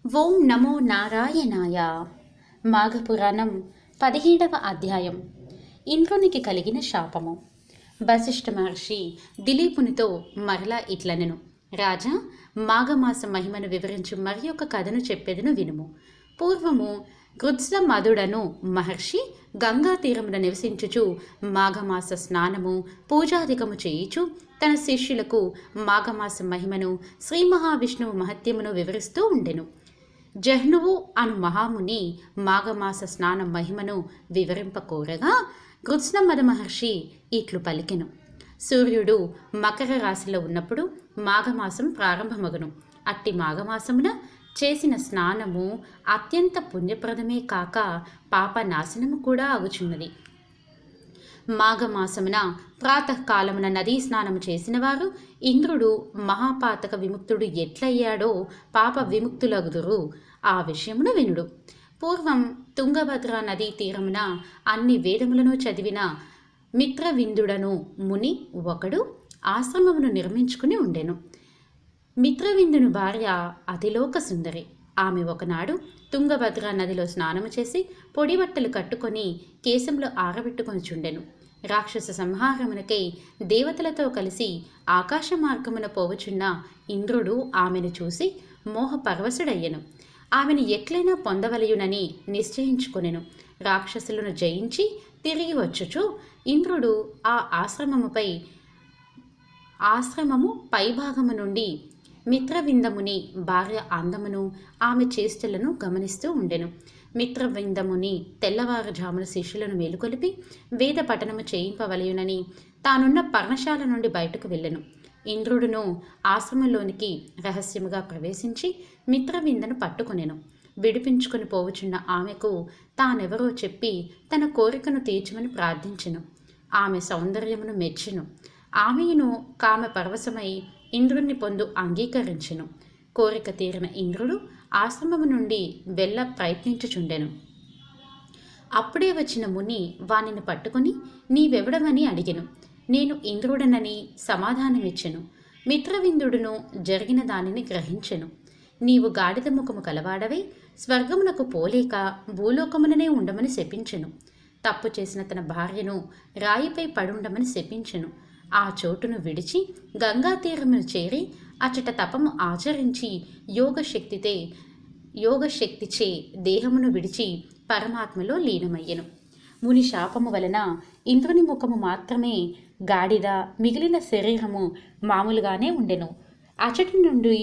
ఓం నమో నారాయణాయ. మాఘపురాణం 17వ అధ్యాయం. ఇంద్రునికి కలిగిన శాపము. వశిష్ఠ మహర్షి దిలీపునితో మరలా ఇట్లనెను. రాజా, మాఘమాస మహిమను వివరించు మరి ఒక కథను చెప్పేదను వినుము. పూర్వము గృత్సమధుడను మహర్షి గంగా తీరమున నివసించుచు మాఘమాస స్నానము పూజాధికము చేయుచు తన శిష్యులకు మాఘమాస మహిమను శ్రీ మహావిష్ణువు మహత్యమును వివరిస్తూ ఉండెను. జహ్నువు అను మహాముని మాఘమాస స్నాన మహిమను వివరింపకోరగా గృత్సమధ మహర్షి ఇట్లు పలికెను. సూర్యుడు మకర రాశిలో ఉన్నప్పుడు మాఘమాసం ప్రారంభమగును. అట్టి మాఘమాసమున చేసిన స్నానము అత్యంత పుణ్యప్రదమే కాక పాపనాశనము కూడా అగుచున్నది. మాఘమాసమున ప్రాతకాలమున నదీ స్నానము చేసిన వారు ఇంద్రుడు మహాపాతక విముక్తుడు ఎట్లయ్యాడో పాప విముక్తులగుదురు. ఆ విషయమును వినుడు. పూర్వం తుంగభద్ర నదీ తీరమున అన్ని వేదములను చదివిన మిత్రవిందుడను ముని ఒకడు ఆశ్రమమును నిర్మించుకుని ఉండెను. మిత్రవిందుని భార్య అతిలోక సుందరి. ఆమె ఒకనాడు తుంగభద్ర నదిలో స్నానము చేసి పొడి బట్టలు కట్టుకొని కేశంలో ఆరబెట్టుకొని చుండెను. రాక్షస సంహారమునకై దేవతలతో కలిసి ఆకాశ మార్గమున పోవచున్న ఇంద్రుడు ఆమెను చూసి మోహపరవశుడయ్యెను. ఆమెను ఎట్లైనా పొందవలయునని నిశ్చయించుకొనెను. రాక్షసులను జయించి తిరిగి వచ్చుచు ఇంద్రుడు ఆ ఆశ్రమము పైభాగము నుండి మిత్రవిందముని భార్య అందమును ఆమె చేష్టలను గమనిస్తూ ఉండెను. మిత్రవిందముని తెల్లవారుజామున శిష్యులను మేలుకొలిపి వేద పఠనము చేయింపవలయునని తానున్న పర్ణశాల నుండి బయటకు వెళ్ళెను. ఇంద్రుడును ఆశ్రమంలోనికి రహస్యముగా ప్రవేశించి మిత్రవిందను పట్టుకొనెను. విడిపించుకొని పోవచున్న ఆమెకు తానెవరో చెప్పి తన కోరికను తీర్చమని ప్రార్థించెను. ఆమె సౌందర్యమును మెచ్చెను. ఆమెను కామ పరవశమై ఇంద్రుణ్ణి పొందు అంగీకరించెను. కోరిక తీరిన ఇంద్రుడు ఆశ్రమము నుండి వెళ్ళ ప్రయత్నించుచుండెను. అప్పుడే వచ్చిన ముని వానిని పట్టుకుని నీవెవడమని అడిగెను. నేను ఇంద్రుడనని సమాధానమిచ్చెను. మిత్రవిందుడును జరిగిన దానిని గ్రహించెను. నీవు గాడిద ముఖము కలవాడవై స్వర్గమునకు పోలేక భూలోకముననే ఉండమని శపించెను. తప్పు చేసిన తన భార్యను రాయిపై పడుండమని శపించెను. ఆ చోటును విడిచి గంగా తీరమును చేరి అచట తపము ఆచరించి యోగశక్తిచే దేహమును విడిచి పరమాత్మలో లీనమయ్యెను. ముని శాపము వలన ఇంద్రుని ముఖము మాత్రమే గాడిద, మిగిలిన శరీరము మామూలుగానే ఉండెను. అచటి నుండి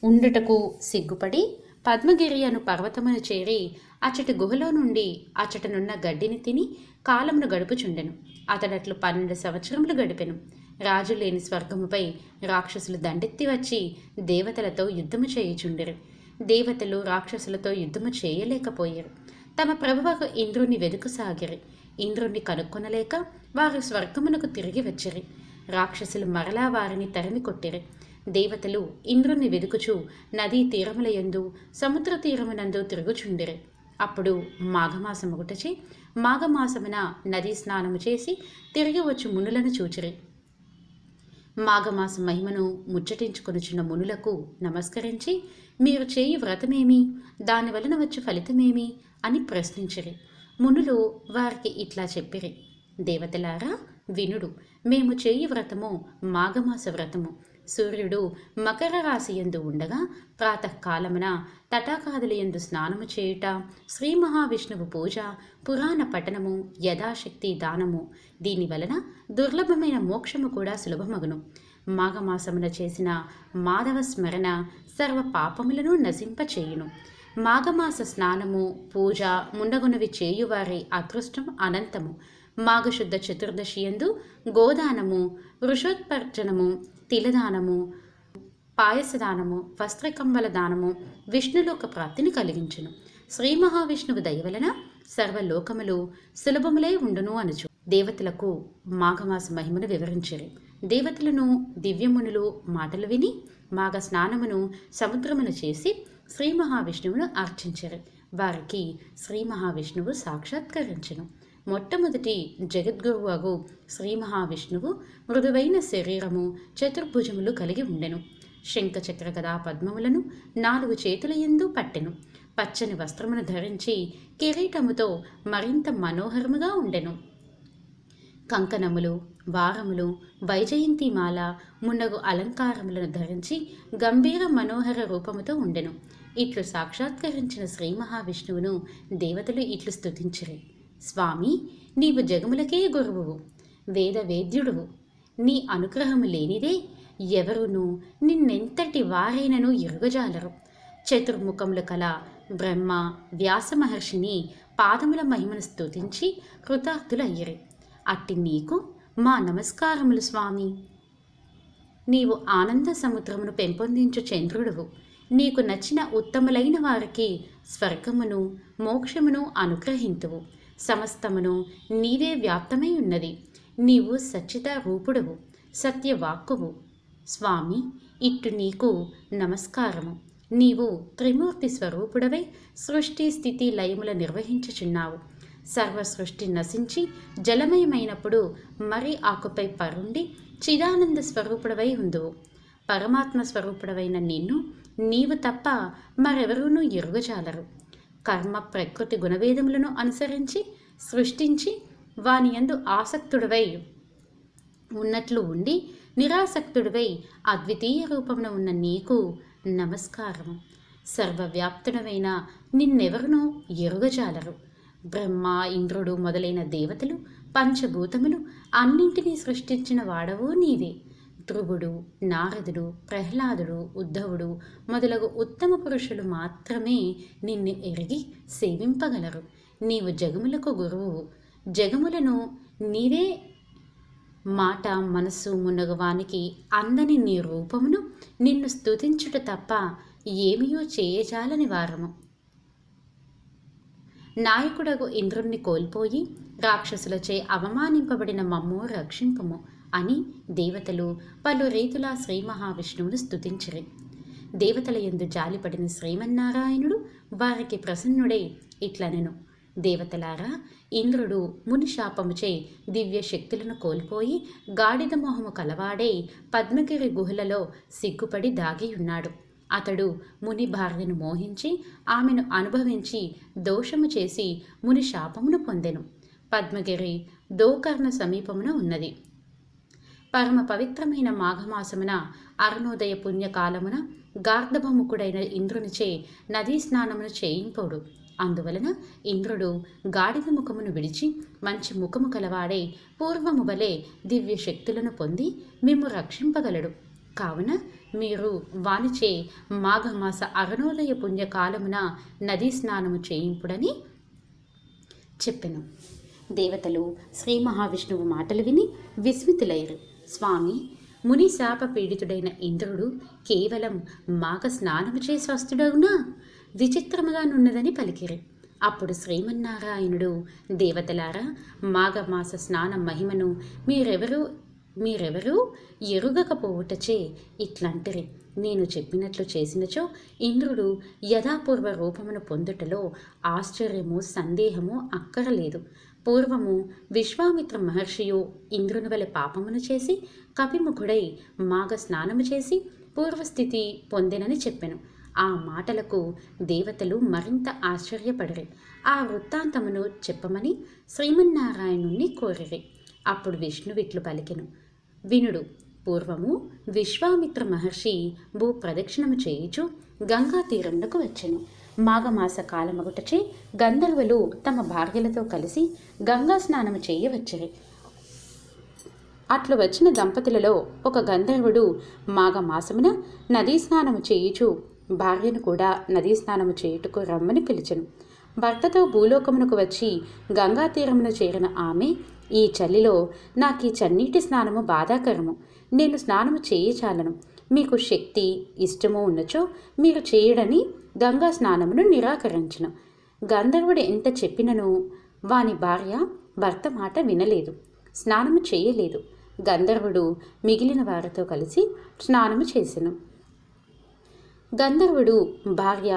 ఉండుటకు సిగ్గుపడి పద్మగిరి అను పర్వతమును చేరి అచటి గుహలో నుండి అచటనున్న గడ్డిని తిని కాలమును గడుపుచుండెను. అతడట్లు 12 సంవత్సరములు గడిపెను. రాజు లేని స్వర్గముపై రాక్షసులు దండెత్తి వచ్చి దేవతలతో యుద్ధము చేయుచుండెరు. దేవతలు రాక్షసులతో యుద్ధము చేయలేకపోయారు. తమ ప్రభువకు ఇంద్రుని వెదుకుసాగిరి. ఇంద్రుణ్ణి కనుక్కొనలేక వారు స్వర్గమునకు తిరిగి వచ్చిరి. రాక్షసులు మరలా వారిని తరిమి కొట్టిరి. దేవతలు ఇంద్రుణ్ణి వెదుకుచు నదీ తీరములయందు సముద్ర తీరమునందు తిరుగుచుండిరి. అప్పుడు మాఘమాసముగుటచే మాఘమాసమున నదీ స్నానము చేసి తిరిగి వచ్చి మునులను చూచిరి. మాఘమాస మహిమను ముచ్చటించుకొనుచున్న మునులకు నమస్కరించి మీరు చేయి వ్రతమేమి, దాని వలన వచ్చే ఫలితమేమి అని ప్రశ్నించిరి. మునులు వారికి ఇట్లా చెప్పిరి. దేవతలారా వినుడు. మేము చేయి వ్రతము మాఘమాస వ్రతము. సూర్యుడు మకర రాశియందు ఉండగా ప్రాతకాలమున తటాకాదులయందు స్నానము చేయుట, శ్రీ మహావిష్ణువు పూజ, పురాణ పఠనము, యథాశక్తి దానము. దీనివలన దుర్లభమైన మోక్షము కూడా సులభమగును. మాఘమాసమున చేసిన మాధవ స్మరణ సర్వ పాపములను నశింపచేయును. మాఘమాస స్నానము పూజ ముండగునవి చేయువారి అదృష్టం అనంతము. మాఘశుద్ధ చతుర్దశియందు గోదానము, వృషోత్పర్జనము, తిలదానము, పాయసదానము, వస్త్రకంబల దానము విష్ణులోక ప్రాప్తిని కలిగించును. శ్రీ మహావిష్ణువు దయవలన సర్వలోకములు సులభములై ఉండును అనుచు దేవతలకు మాఘమాస మహిమను వివరించిరి. దేవతలను దివ్యమునులు మాటలు విని మాఘ స్నానమును సముద్రమును చేసి శ్రీ మహావిష్ణువును అర్చించరు. వారికి శ్రీ మహావిష్ణువు సాక్షాత్కరించెను. మొట్టమొదటి జగద్గురువగు శ్రీ మహావిష్ణువు మృదువైన శరీరము, చతుర్భుజములు కలిగి ఉండెను. శంఖచక్ర గదా పద్మములను 4 చేతుల యందు పట్టెను. పచ్చని వస్త్రమును ధరించి కిరీటముతో మరింత మనోహరముగా ఉండెను. కంకణములు, వారములు, వైజయంతిమాల మున్నగు అలంకారములను ధరించి గంభీర మనోహర రూపముతో ఉండెను. ఇట్లు సాక్షాత్కరించిన శ్రీ మహావిష్ణువును దేవతలు ఇట్లు స్తుతించిరి. స్వామి, నీవు జగములకే గురువువు, వేద వేద్యుడువు. నీ అనుగ్రహము లేనిదే ఎవరునూ నిన్నెంతటి వారైనను ఎరుగజాలరు. చతుర్ముఖములు కల బ్రహ్మ వ్యాస మహర్షిని పాదముల మహిమను స్తుతించి కృతార్థులయ్యిరి. అట్టి నీకు మా నమస్కారములు స్వామి. నీవు ఆనంద సముద్రమును పెంపొందించు చంద్రుడువు. నీకు నచ్చిన ఉత్తములైన వారికి స్వర్గమును మోక్షమును అనుగ్రహింతువు. సమస్తమును నీవే వ్యాప్తమై ఉన్నది. నీవు సచ్చిత రూపుడవు, సత్యవాక్కువు. స్వామి, ఇట్టు నీకు నమస్కారము. నీవు త్రిమూర్తి స్వరూపుడవై సృష్టి స్థితి లయముల నిర్వహించుచున్నావు. సర్వ సృష్టి నశించి జలమయమైనప్పుడు మరి ఆకుపై పరుండి చిదానంద స్వరూపుడవై ఉందువు. పరమాత్మ స్వరూపుడవైన నిన్ను నీవు తప్ప మరెవరూనూ ఎరుగజాలరు. కర్మ ప్రకృతి గుణవేదములను అనుసరించి సృష్టించి వాని యందు ఆసక్తుడవై ఉన్నట్లు ఉండి నిరాసక్తుడివై అద్వితీయ రూపమున ఉన్న నీకు నమస్కారము. సర్వవ్యాప్తుడవైన నిన్నెవరునూ ఎరుగజాలరు. బ్రహ్మ, ఇంద్రుడు మొదలైన దేవతలు, పంచభూతములు అన్నింటినీ సృష్టించిన వాడవు నీవే. ధ్రువుడు, నారదుడు, ప్రహ్లాదుడు, ఉద్ధవుడు మొదలగు ఉత్తమ పురుషులు మాత్రమే నిన్ను ఎరిగి సేవింపగలరు. నీవు జగములకు గురువు. జగములను నీవే మాట మనస్సు మున్నగువానికి అందని నీ రూపమును నిన్ను స్తుతించుట తప్ప ఏమియో చేయజాలని వారము. నాయకుడగు ఇంద్రుణ్ణి కోల్పోయి రాక్షసులచే అవమానింపబడిన మమ్ము రక్షింపము అని దేవతలు పలు రీతులా శ్రీ మహావిష్ణువును స్తుతించిరి. దేవతల యందు జాలిపడిన శ్రీమన్నారాయణుడు వారికి ప్రసన్నుడై ఇట్లనెను. దేవతలారా, ఇంద్రుడు ముని శాపముచే దివ్య శక్తులను కోల్పోయి గాడిద మోహము కలవాడై పద్మగిరి గుహలలో సిగ్గుపడి దాగియున్నాడు. అతడు ముని భార్యను మోహించి ఆమెను అనుభవించి దోషము చేసి ముని శాపమును పొందెను. పద్మగిరి దోకర్ణ సమీపమున ఉన్నది. పరమ పవిత్రమైన మాఘమాసమున అరుణోదయ పుణ్యకాలమున గార్ధభముకుడైన ఇంద్రునిచే నదీ స్నానమును చేయింపడు. అందువలన ఇంద్రుడు గాడిద ముఖమును విడిచి మంచి ముఖము కలవాడై పూర్వము వలె దివ్య శక్తులను పొంది మిమ్ము రక్షింపగలడు. కావున మీరు వానిచే మాఘమాస అరుణోదయ పుణ్యకాలమున నదీ స్నానము చేయింపుడని చెప్పెను. దేవతలు శ్రీ మహావిష్ణువు మాటలు విని విస్మితులైరు. స్వామి, ముని శాప పీడితుడైన ఇంద్రుడు కేవలం మాఘ స్నానము చే స్వస్థుడవునా? విచిత్రముగానున్నదని పలికిరి. అప్పుడు శ్రీమన్నారాయణుడు, దేవతలారా, మాఘమాస స్నాన మహిమను మీరెవరూ ఎరుగకపోవుటచే ఇట్లంటిరి. నేను చెప్పినట్లు చేసినచో ఇంద్రుడు యథాపూర్వ రూపమును పొందుటలో ఆశ్చర్యము సందేహము అక్కరలేదు. పూర్వము విశ్వామిత్ర మహర్షియు ఇంద్రుని వలె పాపమును చేసి కపిముఖుడై మాఘ స్నానము చేసి పూర్వస్థితి పొందెనని చెప్పెను. ఆ మాటలకు దేవతలు మరింత ఆశ్చర్యపడిరి. ఆ వృత్తాంతమును చెప్పమని శ్రీమన్నారాయణుణ్ణి కోరిరి. అప్పుడు విష్ణువిట్లు పలికెను. వినుడు. పూర్వము విశ్వామిత్ర మహర్షి భూ ప్రదక్షిణము చేయుచు గంగా తీరంలోకి వచ్చెను. మాఘమాస కాలమగుటచే గంధర్వులు తమ భార్యలతో కలిసి గంగా స్నానము చేయవచ్చిరి. అట్లు వచ్చిన దంపతులలో ఒక గంధర్వుడు మాఘమాసమున నదీ స్నానము చేయుచు భార్యను కూడా నదీ స్నానము చేయుటకు రమ్మని పిలిచెను. భర్తతో భూలోకమునకు వచ్చి గంగా తీరమున చేరిన ఆమె, ఈ చలిలో నాకీ చన్నీటి స్నానము బాధాకరము. నేను స్నానము చేయచాలను. మీకు శక్తి ఇష్టమో ఉన్నచో మీరు చేయడని గంగా స్నానమును నిరాకరించును. గంధర్వుడు ఎంత చెప్పినను వాని భార్య భర్త మాట వినలేదు, స్నానము చేయలేదు. గంధర్వుడు మిగిలిన వారితో కలిసి స్నానము చేసెను. గంధర్వుడు భార్య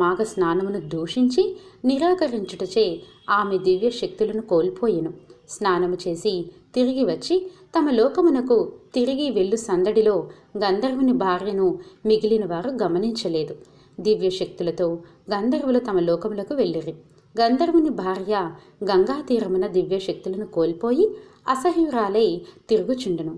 మాఘ స్నానమును దూషించి నిరాకరించుటచే ఆమె దివ్య శక్తులను కోల్పోయెను. స్నానము చేసి తిరిగి వచ్చి తమ లోకమునకు తిరిగి వెళ్ళు సందడిలో గంధర్వుని భార్యను మిగిలిన వారు గమనించలేదు. దివ్య శక్తులతో గంధర్వులు తమ లోకములకు వెళ్ళిరి. గంధర్వుని భార్య గంగా తీరమున దివ్య శక్తులను కోల్పోయి అసహాయురాలై తిరుగుచుండెను.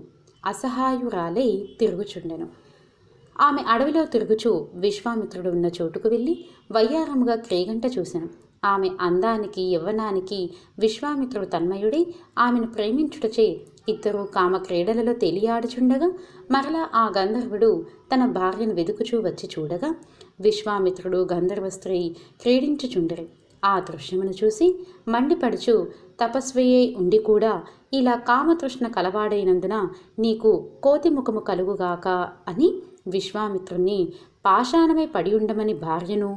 ఆమె అడవిలో తిరుగుచూ విశ్వామిత్రుడు ఉన్న చోటుకు వెళ్ళి వయ్యారముగా క్రీగంట చూసెను. ఆమె అందానికి యవ్వనానికి విశ్వామిత్రుడు తన్మయుడై ఆమెను ప్రేమించుటచే ఇద్దరూ కామ క్రీడలలో తేలియాడుచుండగా మరలా ఆ గంధర్వుడు తన భార్యను వెదుకుచూ వచ్చి చూడగా విశ్వామిత్రుడు గంధర్వ స్త్రీ క్రీడించుచుండరు. ఆ దృశ్యమును చూసి మండిపడుచు తపస్వియే ఉండి కూడా ఇలా కామతృష్ణ కలవాడైనందున నీకు కోతి ముఖము కలుగుగాక అని విశ్వామిత్రుణ్ణి పాషాణమై పడి ఉండమని భార్యను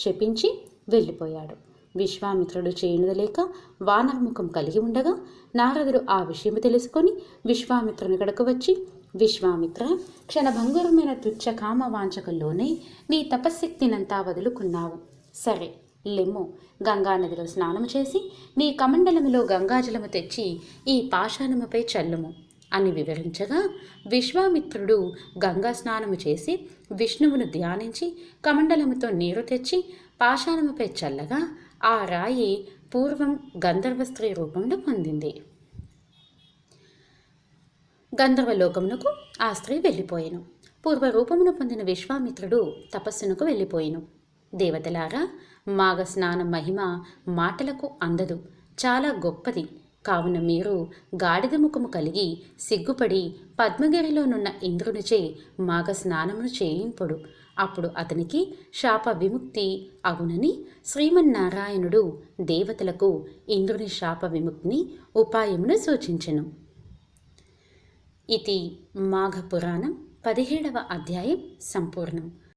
శపించి వెళ్ళిపోయాడు. విశ్వామిత్రుడు చేయనుదలేక వానరముఖం కలిగి ఉండగా నారదుడు ఆ విషయము తెలుసుకొని విశ్వామిత్రుని కడకు వచ్చి, విశ్వామిత్ర, క్షణభంగురమైన తుచ్చ కామ వాంఛకుల్లోనే నీ తపశ్శక్తినంతా వదులుకున్నావు. సరే లెమ్ము, గంగానదిలో స్నానం చేసి నీ కమండలములో గంగాజలము తెచ్చి ఈ పాషాణముపై చల్లుము అని వివరించగా విశ్వామిత్రుడు గంగా స్నానము చేసి విష్ణువును ధ్యానించి కమండలముతో నీరు తెచ్చి పాషాణముపై చల్లగా ఆ రాయి పూర్వం గంధర్వ స్త్రీ రూపంలో పొందింది. గంధర్వలోకమునకు ఆ స్త్రీ వెళ్ళిపోయెను. పూర్వరూపమును పొందిన విశ్వామిత్రుడు తపస్సునకు వెళ్ళిపోయెను. దేవతలారా, మాఘ స్నానం మహిమ మాటలకు అందదు, చాలా గొప్పది. కావున మీరు గాడిద ముఖము కలిగి సిగ్గుపడి పద్మగిరిలోనున్న ఇంద్రునిచే మాఘ స్నానమును చేయింపుడు. అప్పుడు అతనికి శాప విముక్తి అగునని శ్రీమన్నారాయణుడు దేవతలకు ఇంద్రుని శాప విముక్తిని ఉపాయమును సూచించెను. ఇది మాఘ పురాణం 17వ అధ్యాయం సంపూర్ణం.